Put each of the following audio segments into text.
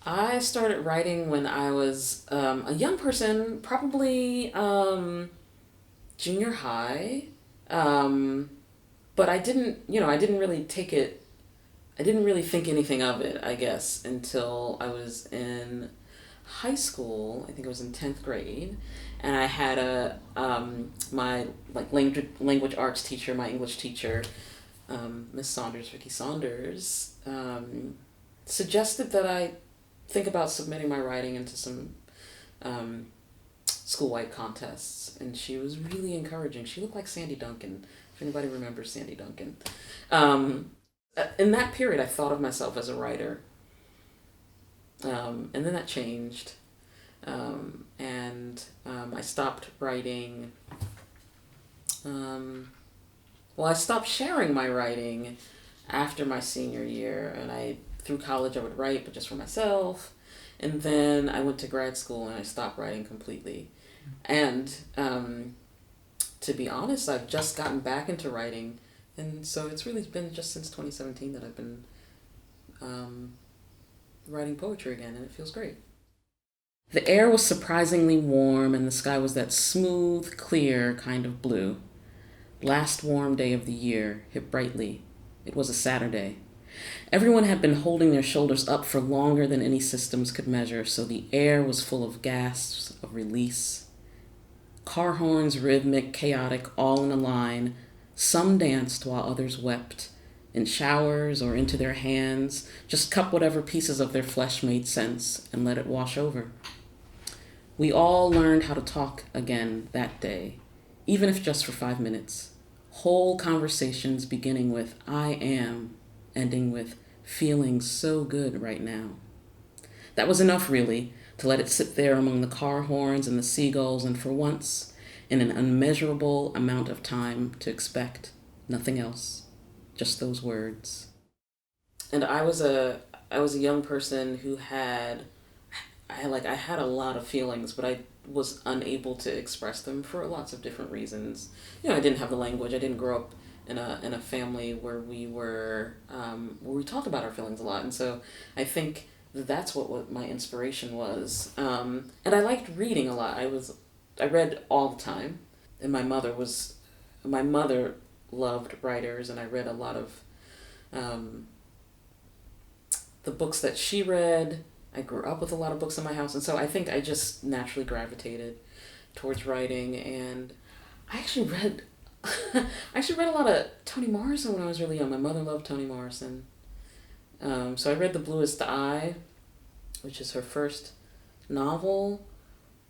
I started writing when I was a young person, probably junior high. Um, but I didn't really take it, I didn't really think anything of it, I guess, until I was in high school. I think I was in 10th grade. And I had my like language arts teacher, my English teacher, Miss Saunders, Vicky Saunders, suggested that I think about submitting my writing into some um, school-wide contests, and she was really encouraging. She looked like Sandy Duncan, if anybody remembers Sandy Duncan. Um, in that period, I thought of myself as a writer, and then that changed, and I stopped writing. Um, well, I stopped sharing my writing after my senior year, and through college I would write, but just for myself. And then I went to grad school and I stopped writing completely. And to be honest, I've just gotten back into writing, and so it's really been just since 2017 that I've been um, writing poetry again, and it feels great. The air was surprisingly warm, and the sky was that smooth, clear kind of blue. Last warm day of the year hit brightly. It was a Saturday. Everyone had been holding their shoulders up for longer than any systems could measure, so the air was full of gasps of release. Car horns, rhythmic, chaotic, all in a line. Some danced while others wept. In showers or into their hands, just cup whatever pieces of their flesh made sense and let it wash over. We all learned how to talk again that day, even if just for 5 minutes. Whole conversations beginning with "I am," ending with "feeling so good right now." That was enough, really, to let it sit there among the car horns and the seagulls, and for once, in an unmeasurable amount of time, to expect nothing else, just those words. And I was a young person who had I had a lot of feelings, but I was unable to express them for lots of different reasons. I didn't have the language. I didn't grow up in a family where we talked about our feelings a lot, and so I think that's what my inspiration was. And I liked reading a lot. I read all the time, and my mother loved writers, and I read a lot of um, the books that she read. I grew up with a lot of books in my house, and so I think I just naturally gravitated towards writing. And I actually read, I actually read a lot of Toni Morrison when I was really young. My mother loved Toni Morrison, so I read *The Bluest Eye*, which is her first novel.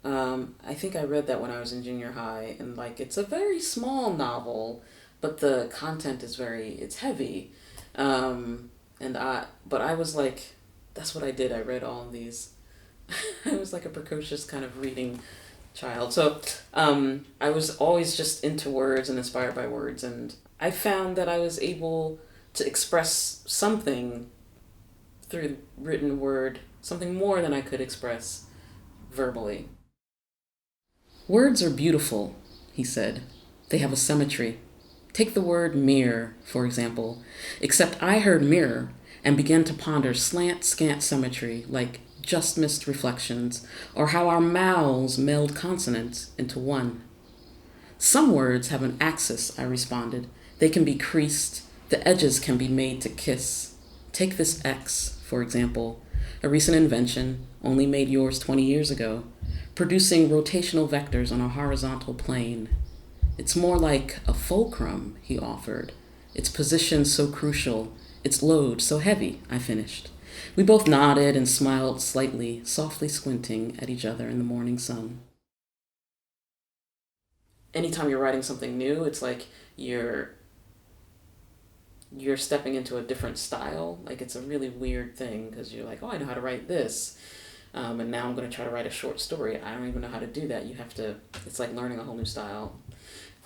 I think I read that when I was in junior high, and like it's a very small novel, but the content is it's heavy. But I was like, that's what I did. I read all of these. I was like a precocious kind of reading child. So I was always just into words and inspired by words. And I found that I was able to express something through written word, something more than I could express verbally. Words are beautiful, he said. They have a symmetry. Take the word mirror, for example, except I heard mirror and began to ponder slant, scant symmetry like just missed reflections, or how our mouths meld consonants into one. Some words have an axis, I responded. They can be creased, the edges can be made to kiss. Take this X, for example, a recent invention, only made yours 20 years ago, producing rotational vectors on a horizontal plane. It's more like a fulcrum, he offered. Its position so crucial, its load so heavy, I finished. We both nodded and smiled slightly, softly squinting at each other in the morning sun. Anytime you're writing something new, it's like you're stepping into a different style. Like it's a really weird thing because you're like, oh, I know how to write this. And now I'm going to try to write a short story. I don't even know how to do that. It's like learning a whole new style.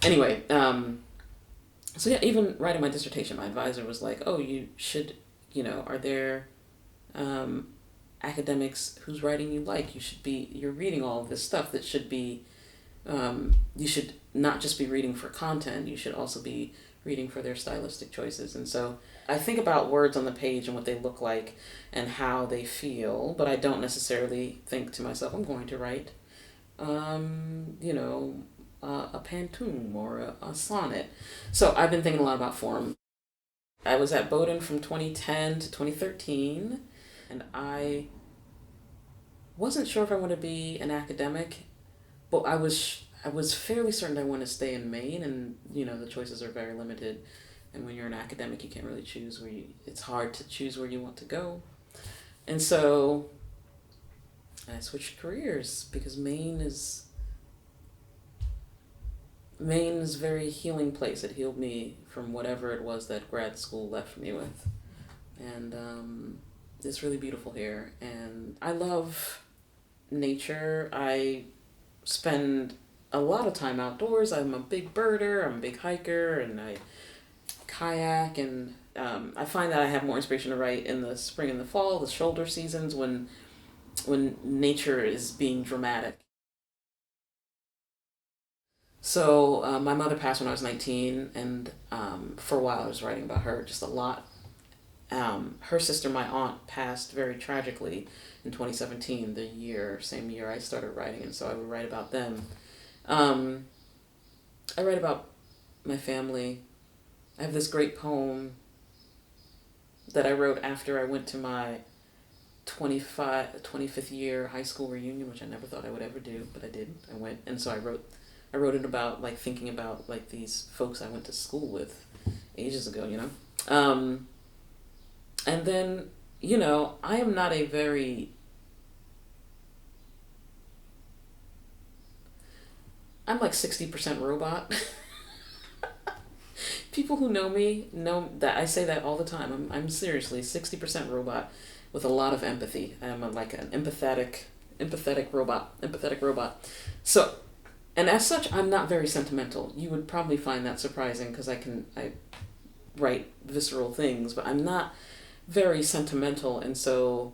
Anyway, so yeah, even writing my dissertation, my advisor was like, oh, you should, are there um, academics whose writing you like? You're reading all of this stuff that should be, you should not just be reading for content, you should also be reading for their stylistic choices. And so I think about words on the page and what they look like and how they feel, but I don't necessarily think to myself, I'm going to write, a pantoum or a sonnet. So I've been thinking a lot about form. I was at Bowdoin from 2010 to 2013, and I wasn't sure if I wanted to be an academic, but I was fairly certain I want to stay in Maine, and the choices are very limited. And when you're an academic, you can't really choose it's hard to choose where you want to go. And so I switched careers because Maine is a very healing place. It healed me from whatever it was that grad school left me with. And it's really beautiful here. And I love nature. I spend a lot of time outdoors. I'm a big birder, I'm a big hiker, and I kayak. And I find that I have more inspiration to write in the spring and the fall, the shoulder seasons, when nature is being dramatic. So my mother passed when I was 19, and for a while I was writing about her just a lot. Her sister, my aunt, passed very tragically in 2017, same year I started writing, and so I would write about them. I write about my family. I have this great poem that I wrote after I went to my 25th year high school reunion, which I never thought I would ever do, but I did. I went, and so I wrote it about like thinking about like these folks I went to school with ages ago, and then, I am not a very, I'm like 60% robot. People who know me know that I say that all the time. I'm seriously 60% robot with a lot of empathy. Like an empathetic robot. So, and as such, I'm not very sentimental. You would probably find that surprising because I write visceral things, but I'm not very sentimental. And so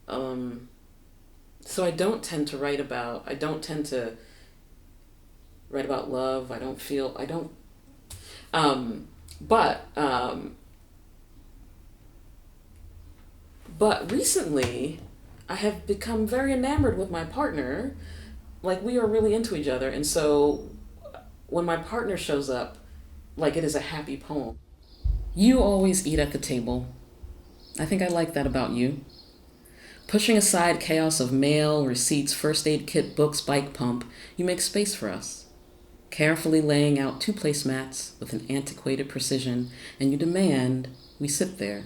I don't tend to write about love. But recently I have become very enamored with my partner. Like, we are really into each other, and so when my partner shows up, like, it is a happy poem. You always eat at the table. I think I like that about you. Pushing aside chaos of mail, receipts, first aid kit, books, bike pump, you make space for us. Carefully laying out 2 placemats with an antiquated precision, and you demand we sit there.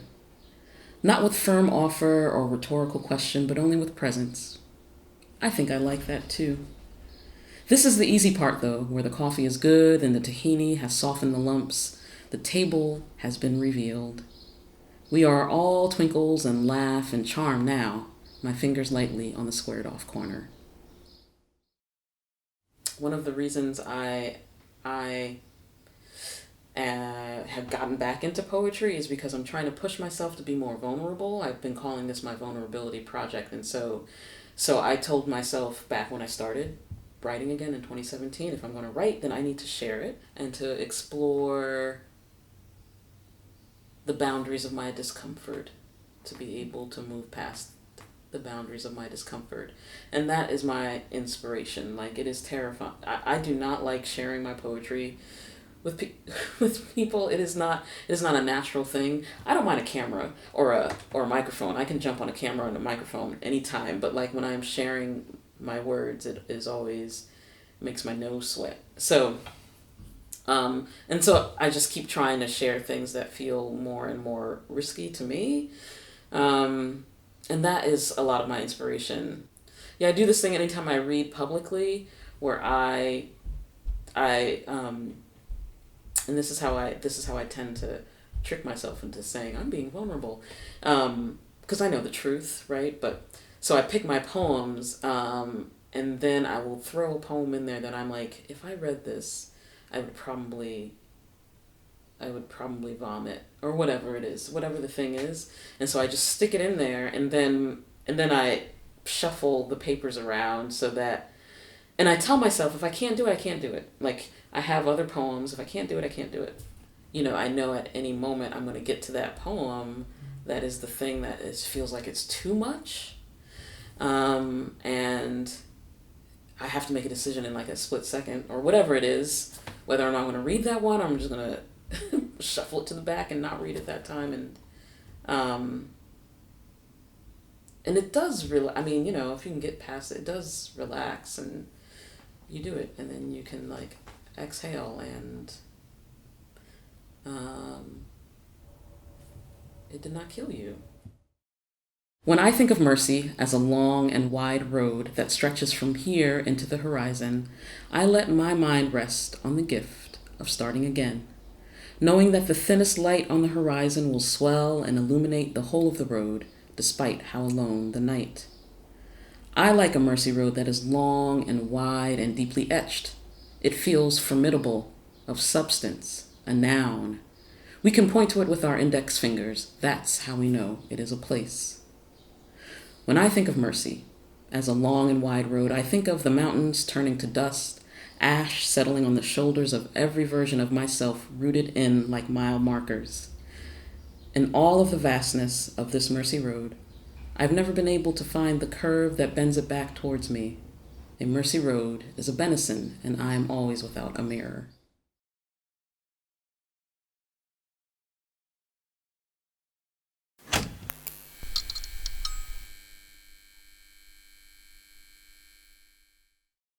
Not with firm offer or rhetorical question, but only with presence. I think I like that too. This is the easy part, though, where the coffee is good and the tahini has softened the lumps. The table has been revealed. We are all twinkles and laugh and charm now, my fingers lightly on the squared off corner. One of the reasons I have gotten back into poetry is because I'm trying to push myself to be more vulnerable. I've been calling this my vulnerability project, and so I told myself back when I started writing again in 2017, if I'm going to write, then I need to share it and to explore the boundaries of my discomfort, to be able to move past the boundaries of my discomfort. And that is my inspiration. Like, it is terrifying. I do not like sharing my poetry with with people. It is not a natural thing. I don't mind a camera or a microphone. I can jump on a camera and a microphone anytime, but like when I'm sharing my words, it is always makes my nose sweat. So and so I just keep trying to share things that feel more and more risky to me. And that is a lot of my inspiration. Yeah, I do this thing anytime I read publicly where I and this is how I tend to trick myself into saying I'm being vulnerable, because I know the truth, right? But so I pick my poems, and then I will throw a poem in there that I'm like, if I read this, I would probably vomit, or whatever it is, whatever the thing is. And so I just stick it in there, and then I shuffle the papers around so that, and I tell myself, if I can't do it, I can't do it. Like, I have other poems. If I can't do it, I can't do it. I know at any moment I'm going to get to that poem that is the thing that feels like it's too much. And I have to make a decision in like a split second or whatever it is, whether or not I'm going to read that one or I'm just going to shuffle it to the back and not read it that time. And it does really, I mean, if you can get past it, it does relax and you do it. And then you can like exhale and it did not kill you. When I think of mercy as a long and wide road that stretches from here into the horizon, I let my mind rest on the gift of starting again, knowing that the thinnest light on the horizon will swell and illuminate the whole of the road, despite how alone the night. I like a mercy road that is long and wide and deeply etched. It feels formidable, of substance, a noun. We can point to it with our index fingers. That's how we know it is a place. When I think of mercy as a long and wide road, I think of the mountains turning to dust, ash settling on the shoulders of every version of myself rooted in like mile markers. In all of the vastness of this mercy road, I've never been able to find the curve that bends it back towards me. A mercy road is a benison, and I am always without a mirror.